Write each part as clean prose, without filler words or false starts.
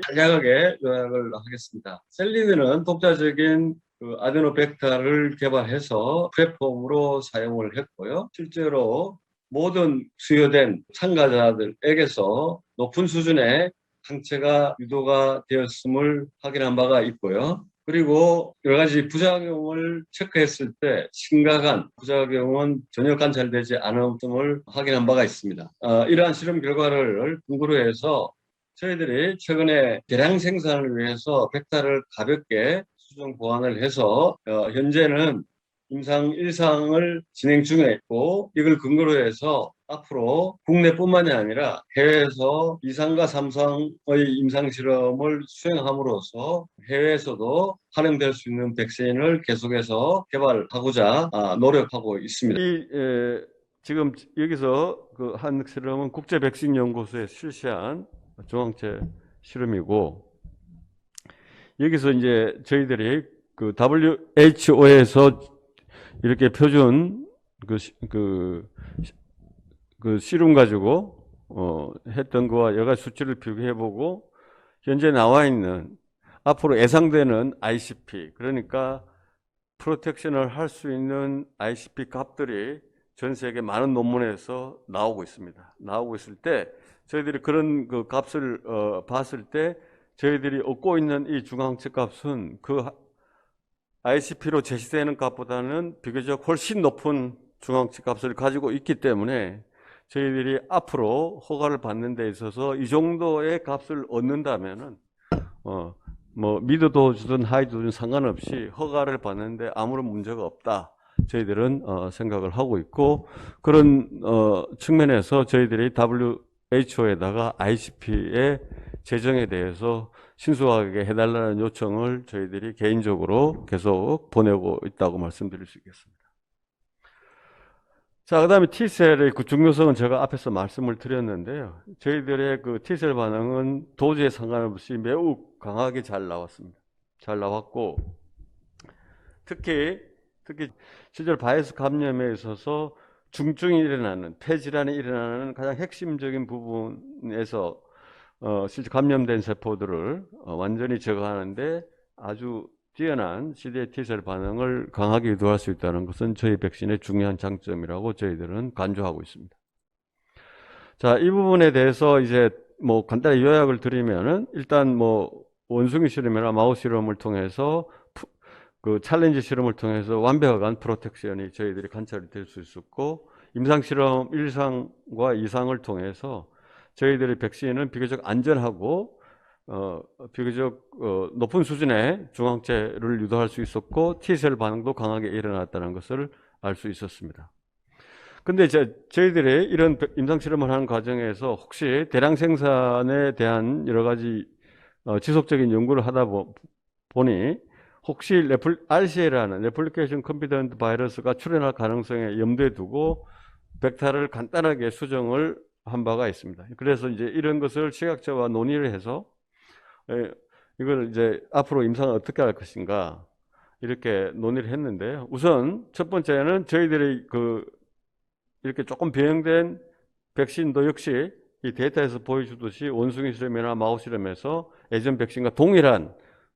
간략하게 요약을 하겠습니다. 셀리드는 독자적인 아데노벡터를 개발해서 플랫폼으로 사용을 했고요. 실제로 모든 수요된 참가자들에게서 높은 수준의 항체가 유도가 되었음을 확인한 바가 있고요. 그리고 여러 가지 부작용을 체크했을 때 심각한 부작용은 전혀 관찰되지 않음을 확인한 바가 있습니다. 이러한 실험 결과를 근거로 해서 저희들이 최근에 대량 생산을 위해서 벡터를 가볍게 수정 보완을 해서 현재는 임상 1상을 진행 중에 있고, 이걸 근거로 해서 앞으로 국내뿐만이 아니라 해외에서 2상과 3상의 임상 실험을 수행함으로써 해외에서도 활용될 수 있는 백신을 계속해서 개발하고자 노력하고 있습니다. 지금 여기서 한 실험은 국제백신연구소에 실시한 중앙체 실험이고, 여기서 이제 저희들이 WHO에서 이렇게 표준 실험 가지고 했던 거와 여러 가지 수치를 비교해보고, 현재 나와 있는 앞으로 예상되는 ICP, 그러니까 프로텍션을 할 수 있는 ICP 값들이 전 세계 많은 논문에서 나오고 있습니다. 나오고 있을 때 저희들이 그런 값을 봤을 때 저희들이 얻고 있는 이 중앙체 값은 ICP로 제시되는 값보다는 비교적 훨씬 높은 중앙치 값을 가지고 있기 때문에 저희들이 앞으로 허가를 받는 데 있어서 이 정도의 값을 얻는다면은 뭐 미드도 주든 하이도 주든 상관없이 허가를 받는데 아무런 문제가 없다, 저희들은 생각을 하고 있고, 그런 측면에서 저희들이 WHO에다가 ICP의 제정에 대해서 신속하게 해달라는 요청을 저희들이 개인적으로 계속 보내고 있다고 말씀드릴 수 있겠습니다. 자, 그 다음에 T셀의 중요성은 제가 앞에서 말씀을 드렸는데요. 저희들의 T셀 반응은 도주에 상관없이 매우 강하게 잘 나왔습니다. 잘 나왔고, 특히 실제로 바이러스 감염에 있어서 중증이 일어나는, 폐질환이 일어나는 가장 핵심적인 부분에서 실제 감염된 세포들을 완전히 제거하는데 아주 뛰어난 CD8 T셀 반응을 강하게 유도할 수 있다는 것은 저희 백신의 중요한 장점이라고 저희들은 간주하고 있습니다. 자, 이 부분에 대해서 이제 뭐 간단히 요약을 드리면은, 일단 뭐 원숭이 실험이나 마우스 실험을 통해서 챌린지 실험을 통해서 완벽한 프로텍션이 저희들이 관찰이 될 수 있었고, 임상 실험 1상과 2상을 통해서 저희들의 백신은 비교적 안전하고 비교적 높은 수준의 중앙체를 유도할 수 있었고, T셀 반응도 강하게 일어났다는 것을 알 수 있었습니다. 근데 저희들이 이런 임상 실험을 하는 과정에서 혹시 대량 생산에 대한 여러 가지 지속적인 연구를 하다 보니 혹시 RCA라는 레플리케이션 컴피던트 바이러스가 출현할 가능성에 염두에 두고 벡터를 간단하게 수정을 한 바가 있습니다. 그래서 이제 이런 것을 시각자와 논의를 해서 이걸 이제 앞으로 임상을 어떻게 할 것인가 이렇게 논의를 했는데요. 우선 첫 번째는 저희들이 이렇게 조금 변형된 백신도 역시 이 데이터에서 보여주듯이 원숭이 실험이나 마우스 실험에서 예전 백신과 동일한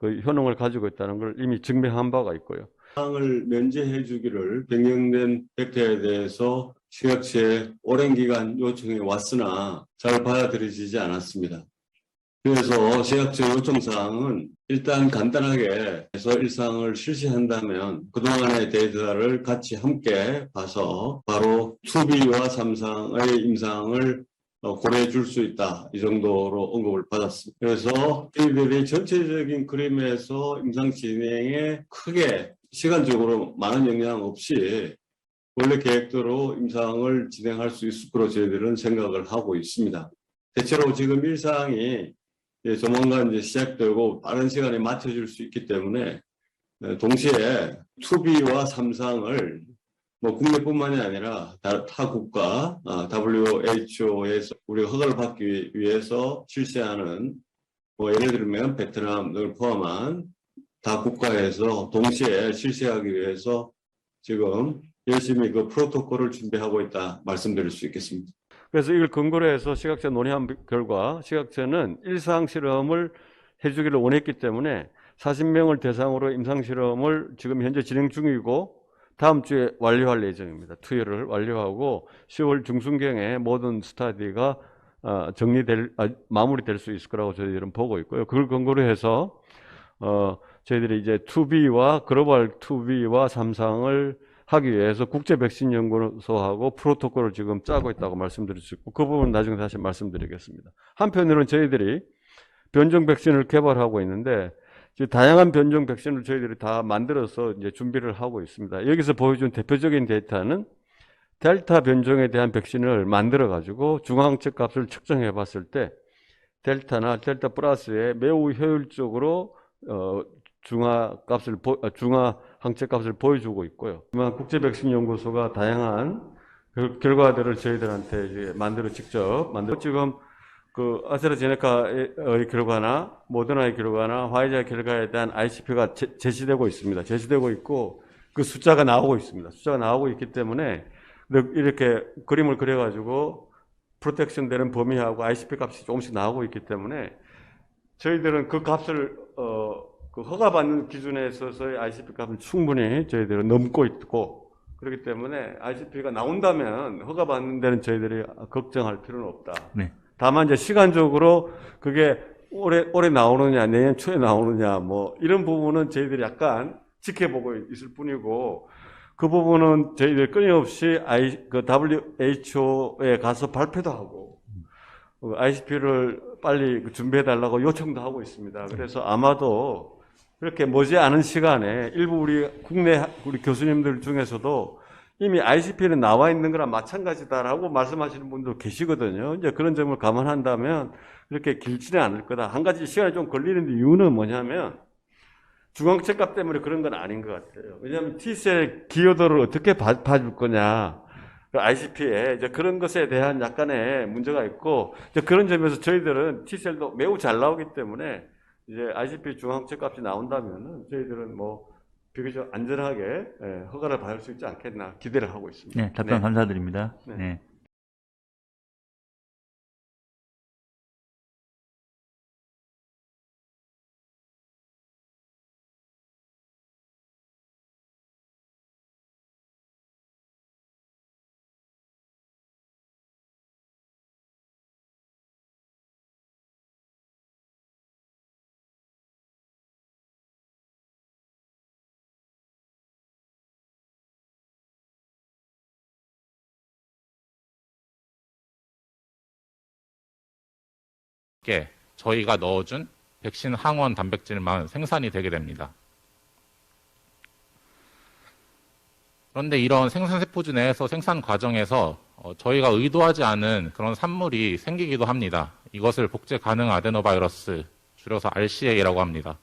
효능을 가지고 있다는 걸 이미 증명한 바가 있고요. 을 면제해 주기를 변경된 벡터에 대해서 시각처에 오랜 기간 요청이 왔으나 잘 받아들여지지 않았습니다. 그래서 시각처 요청사항은 일단 간단하게 해서 일상을 실시한다면 그동안의 데이터를 같이 함께 봐서 바로 2B와 3상의 임상을 고려해 줄 수 있다, 이 정도로 언급을 받았습니다. 그래서 저희들이 전체적인 그림에서 임상 진행에 크게 시간적으로 많은 영향 없이 원래 계획대로 임상을 진행할 수 있을 거로 저희들은 생각을 하고 있습니다. 대체로 지금 일상이 조만간 이제 시작되고 빠른 시간에 맞춰줄 수 있기 때문에 동시에 2B와 3상을 뭐 국내뿐만이 아니라 타 국가, WHO에서 우리가 허가를 받기 위해서 실시하는, 뭐 예를 들면 베트남 등을 포함한 다 국가에서 동시에 실시하기 위해서 지금 열심히 프로토콜을 준비하고 있다 말씀드릴 수 있겠습니다. 그래서 이걸 근거로 해서 식약처 논의한 결과 식약처는 일상 실험을 해주기를 원했기 때문에 40명을 대상으로 임상 실험을 지금 현재 진행 중이고 다음 주에 완료할 예정입니다. 투여를 완료하고 10월 중순경에 모든 스터디가 마무리될 수 있을 거라고 저희들은 보고 있고요. 그걸 근거로 해서 저희들이 이제 2B와 글로벌 2B와 3상을 하기 위해서 국제 백신 연구소하고 프로토콜을 지금 짜고 있다고 말씀드릴 수 있고 그 부분은 나중에 다시 말씀드리겠습니다. 한편으로는 저희들이 변종 백신을 개발하고 있는데 다양한 변종 백신을 저희들이 다 만들어서 이제 준비를 하고 있습니다. 여기서 보여준 대표적인 데이터는 델타 변종에 대한 백신을 만들어 가지고 중앙항체 값을 측정해 봤을 때 델타나 델타 플러스에 매우 효율적으로 중화 항체 값을 보여주고 있고요. 국제 백신 연구소가 다양한 결과들을 저희들한테 이제 직접 만들고 지금 그 아스트라제네카의 결과나 모더나의 결과나 화이자의 결과에 대한 ICP가 제시되고 있습니다. 제시되고 있고 그 숫자가 나오고 있습니다. 숫자가 나오고 있기 때문에 이렇게 그림을 그려가지고 프로텍션 되는 범위하고 ICP 값이 조금씩 나오고 있기 때문에 저희들은 그 값을 그 허가받는 기준에 있어서의 ICP 값은 충분히 저희들은 넘고 있고 그렇기 때문에 ICP가 나온다면 허가받는 데는 저희들이 걱정할 필요는 없다. 네. 다만 이제 시간적으로 그게 올해 나오느냐, 내년 초에 나오느냐, 뭐 이런 부분은 저희들이 약간 지켜보고 있을 뿐이고 그 부분은 저희들 끊임없이 그 WHO에 가서 발표도 하고 ICP를 빨리 준비해달라고 요청도 하고 있습니다. 그래서 아마도 그렇게 머지않은 시간에 일부 우리 국내 교수님들 중에서도 이미 ICP는 나와 있는 거랑 마찬가지다라고 말씀하시는 분도 계시거든요. 이제 그런 점을 감안한다면 그렇게 길지는 않을 거다. 한 가지 시간이 좀 걸리는 이유는 뭐냐면 중앙체 값 때문에 그런 건 아닌 것 같아요. 왜냐하면 T셀 기여도를 어떻게 봐줄 거냐. ICP에 이제 그런 것에 대한 약간의 문제가 있고 이제 그런 점에서 저희들은 T셀도 매우 잘 나오기 때문에 이제 ICP 중앙체 값이 나온다면은 저희들은 뭐 비교적 안전하게 허가를 받을 수 있지 않겠나 기대를 하고 있습니다. 네, 답변 네. 감사드립니다. 네. 네. 저희가 넣어준 백신 항원 단백질만 생산이 되게 됩니다. 그런데 이런 생산세포주 내에서 생산 과정에서 저희가 의도하지 않은 그런 산물이 생기기도 합니다. 이것을 복제 가능 아데노바이러스, 줄여서 RCA라고 합니다.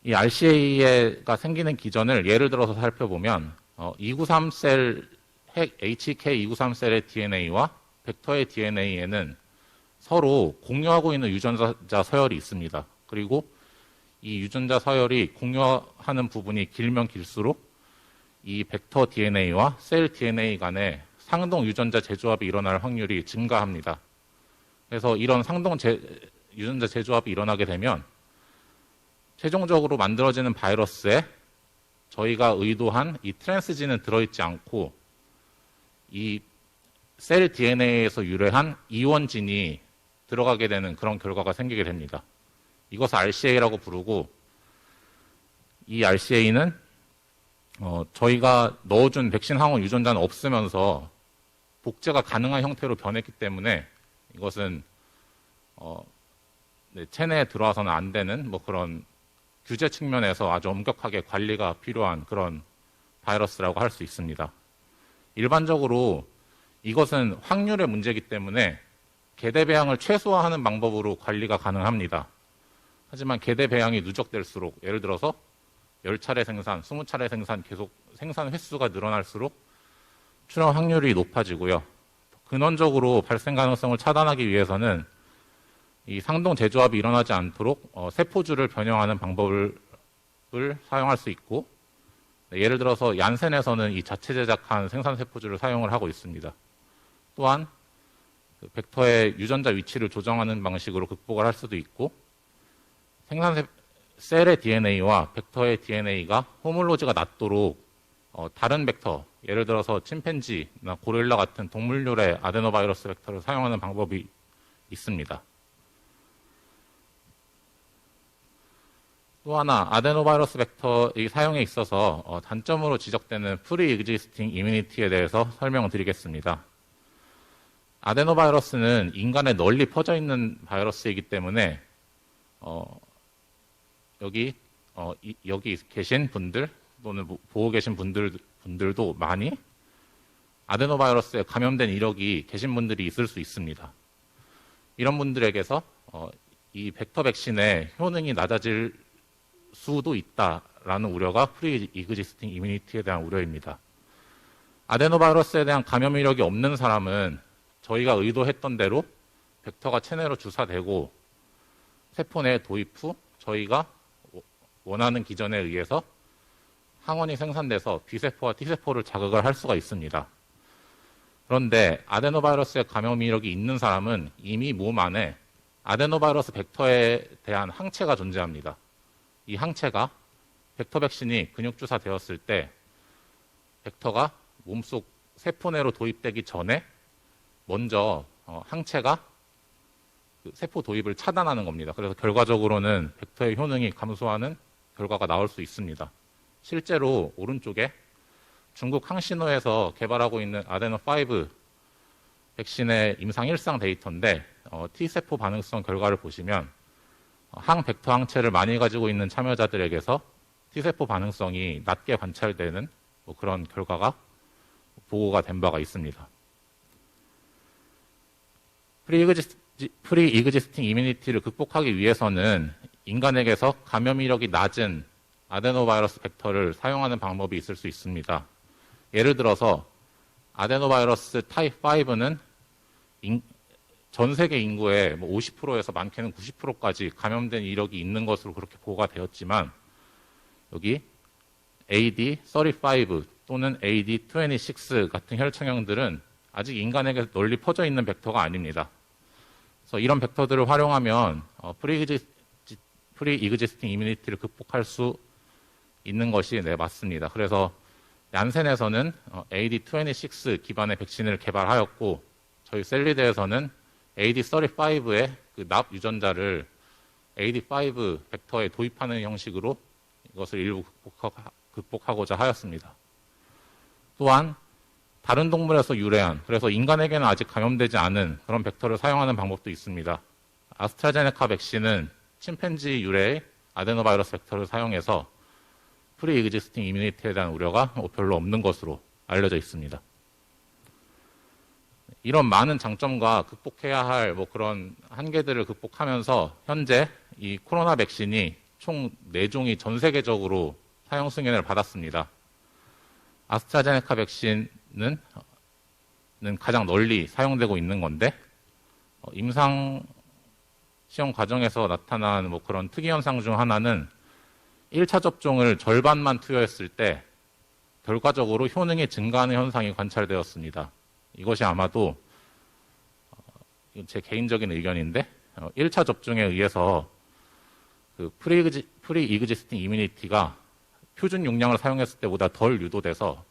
이 RCA가 생기는 기전을 예를 들어서 살펴보면 293셀 HK293셀의 DNA와 벡터의 DNA에는 서로 공유하고 있는 유전자 서열이 있습니다. 그리고 이 유전자 서열이 공유하는 부분이 길면 길수록 이 벡터 DNA와 셀 DNA 간에 상동 유전자 재조합이 일어날 확률이 증가합니다. 그래서 이런 상동 유전자 재조합이 일어나게 되면 최종적으로 만들어지는 바이러스에 저희가 의도한 이 트랜스진은 들어있지 않고 이 셀 DNA에서 유래한 이원진이 들어가게 되는 그런 결과가 생기게 됩니다. 이것을 RCA라고 부르고 이 RCA는 저희가 넣어준 백신 항원 유전자는 없으면서 복제가 가능한 형태로 변했기 때문에 이것은 체내에 들어와서는 안 되는 뭐 그런 규제 측면에서 아주 엄격하게 관리가 필요한 그런 바이러스라고 할 수 있습니다. 일반적으로 이것은 확률의 문제이기 때문에 계대 배양을 최소화하는 방법으로 관리가 가능합니다. 하지만 계대 배양이 누적될수록 예를 들어서 10차례 생산, 20차례 생산 계속 생산 횟수가 늘어날수록 출현 확률이 높아지고요. 근원적으로 발생 가능성을 차단하기 위해서는 이 상동 재조합이 일어나지 않도록 세포주를 변형하는 방법을 사용할 수 있고 예를 들어서 얀센에서는 이 자체 제작한 생산 세포주를 사용을 하고 있습니다. 또한 그 벡터의 유전자 위치를 조정하는 방식으로 극복을 할 수도 있고, 생산 셀의 DNA와 벡터의 DNA가 호몰로지가 낮도록 다른 벡터, 예를 들어서 침팬지나 고릴라 같은 동물류의 아데노바이러스 벡터를 사용하는 방법이 있습니다. 또 하나, 아데노바이러스 벡터의 사용에 있어서 단점으로 지적되는 프리-익지스팅 이뮤니티에 대해서 설명을 드리겠습니다. 아데노바이러스는 인간에 널리 퍼져 있는 바이러스이기 때문에 여기 계신 분들 또는 보고 계신 분들도 많이 아데노바이러스에 감염된 이력이 계신 분들이 있을 수 있습니다. 이런 분들에게서 이 벡터 백신의 효능이 낮아질 수도 있다라는 우려가 프리-익지스팅 이뮤니티에 대한 우려입니다. 아데노바이러스에 대한 감염 이력이 없는 사람은 저희가 의도했던 대로 벡터가 체내로 주사되고 세포 내에 도입 후 저희가 원하는 기전에 의해서 항원이 생산돼서 B세포와 T세포를 자극을 할 수가 있습니다. 그런데 아데노바이러스에 감염 이력이 있는 사람은 이미 몸 안에 아데노바이러스 벡터에 대한 항체가 존재합니다. 이 항체가 벡터 백신이 근육 주사되었을 때 벡터가 몸속 세포 내로 도입되기 전에 먼저 항체가 그 세포 도입을 차단하는 겁니다. 그래서 결과적으로는 벡터의 효능이 감소하는 결과가 나올 수 있습니다. 실제로 오른쪽에 중국 항신호에서 개발하고 있는 아데노5 백신의 임상 1상 데이터인데 T세포 반응성 결과를 보시면 항벡터 항체를 많이 가지고 있는 참여자들에게서 T세포 반응성이 낮게 관찰되는 그런 결과가 보고가 된 바가 있습니다. 프리-익지스팅 이뮤니티를 극복하기 위해서는 인간에게서 감염 이력이 낮은 아데노바이러스 벡터를 사용하는 방법이 있을 수 있습니다. 예를 들어서 아데노바이러스 타입 5는 전 세계 인구의 50%에서 많게는 90%까지 감염된 이력이 있는 것으로 그렇게 보고가 되었지만 여기 AD35 또는 AD26 같은 혈청형들은 아직 인간에게 널리 퍼져 있는 벡터가 아닙니다. 그래서 이런 벡터들을 활용하면 프리-익지스팅 이뮤니티를 극복할 수 있는 것이 맞습니다. 그래서 얀센에서는 AD26 기반의 백신을 개발하였고 저희 셀리드에서는 AD35의 그 납 유전자를 AD5 벡터에 도입하는 형식으로 이것을 일부 극복하고자 하였습니다. 또한 다른 동물에서 유래한, 그래서 인간에게는 아직 감염되지 않은 그런 벡터를 사용하는 방법도 있습니다. 아스트라제네카 백신은 침팬지 유래의 아데노바이러스 벡터를 사용해서 프리-익지스팅 이뮤니티에 대한 우려가 별로 없는 것으로 알려져 있습니다. 이런 많은 장점과 극복해야 할 그런 한계들을 극복하면서 현재 이 코로나 백신이 총 4종이 전 세계적으로 사용 승인을 받았습니다. 아스트라제네카 백신은 가장 널리 사용되고 있는 건데 임상 시험 과정에서 나타난 그런 특이 현상 중 하나는 1차 접종을 절반만 투여했을 때 결과적으로 효능이 증가하는 현상이 관찰되었습니다. 이것이 아마도 제 개인적인 의견인데 1차 접종에 의해서 그 프리-익지스팅 이뮤니티가 표준 용량을 사용했을 때보다 덜 유도돼서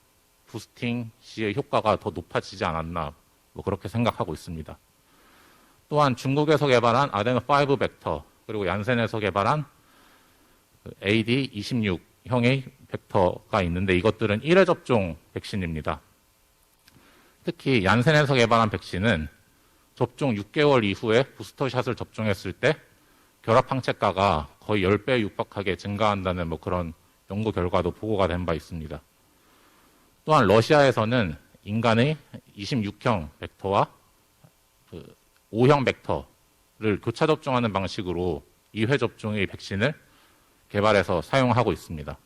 부스팅 시의 효과가 더 높아지지 않았나 그렇게 생각하고 있습니다. 또한 중국에서 개발한 아데노5 벡터 그리고 얀센에서 개발한 AD26형의 벡터가 있는데 이것들은 1회 접종 백신입니다. 특히 얀센에서 개발한 백신은 접종 6개월 이후에 부스터샷을 접종했을 때 결합 항체가가 거의 10배에 육박하게 증가한다는 그런 연구 결과도 보고가 된 바 있습니다. 또한 러시아에서는 인간의 26형 벡터와 5형 벡터를 교차 접종하는 방식으로 2회 접종의 백신을 개발해서 사용하고 있습니다.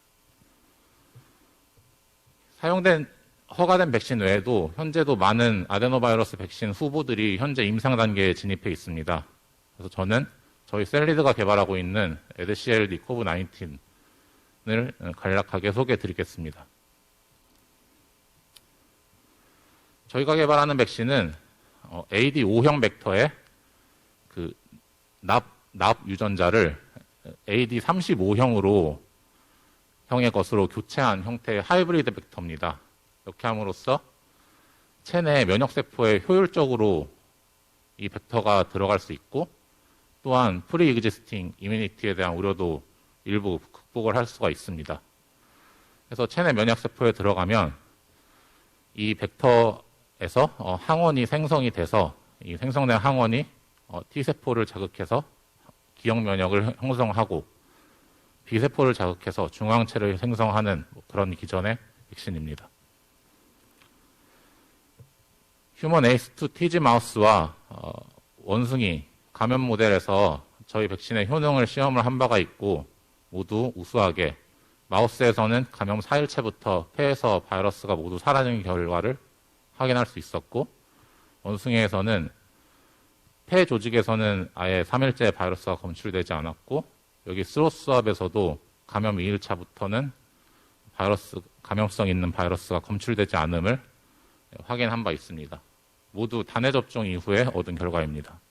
허가된 백신 외에도 현재도 많은 아데노바이러스 백신 후보들이 현재 임상 단계에 진입해 있습니다. 그래서 저는 저희 셀리드가 개발하고 있는 에드CLD 코브-19을 간략하게 소개해 드리겠습니다. 저희가 개발하는 백신은 AD5형 벡터의 그 납 유전자를 AD35형으로 형의 것으로 교체한 형태의 하이브리드 벡터입니다. 이렇게 함으로써 체내 면역세포에 효율적으로 이 벡터가 들어갈 수 있고 또한 프리 익지스팅 이뮤니티에 대한 우려도 일부 극복을 할 수가 있습니다. 그래서 체내 면역세포에 들어가면 이 벡터에서 항원이 생성이 돼서 이 생성된 항원이 T세포를 자극해서 기억 면역을 형성하고 B세포를 자극해서 중앙체를 생성하는 그런 기전의 백신입니다. 휴먼 에이스2 티지 마우스와 원숭이 감염 모델에서 저희 백신의 효능을 시험을 한 바가 있고 모두 우수하게 마우스에서는 감염 4일째부터 폐에서 바이러스가 모두 사라지는 결과를 확인할 수 있었고 원숭이에서는 폐 조직에서는 아예 3일째 바이러스가 검출되지 않았고 여기 스로스왑에서도 감염 2일차부터는 감염성 있는 바이러스가 검출되지 않음을 확인한 바 있습니다. 모두 단회 접종 이후에 얻은 결과입니다.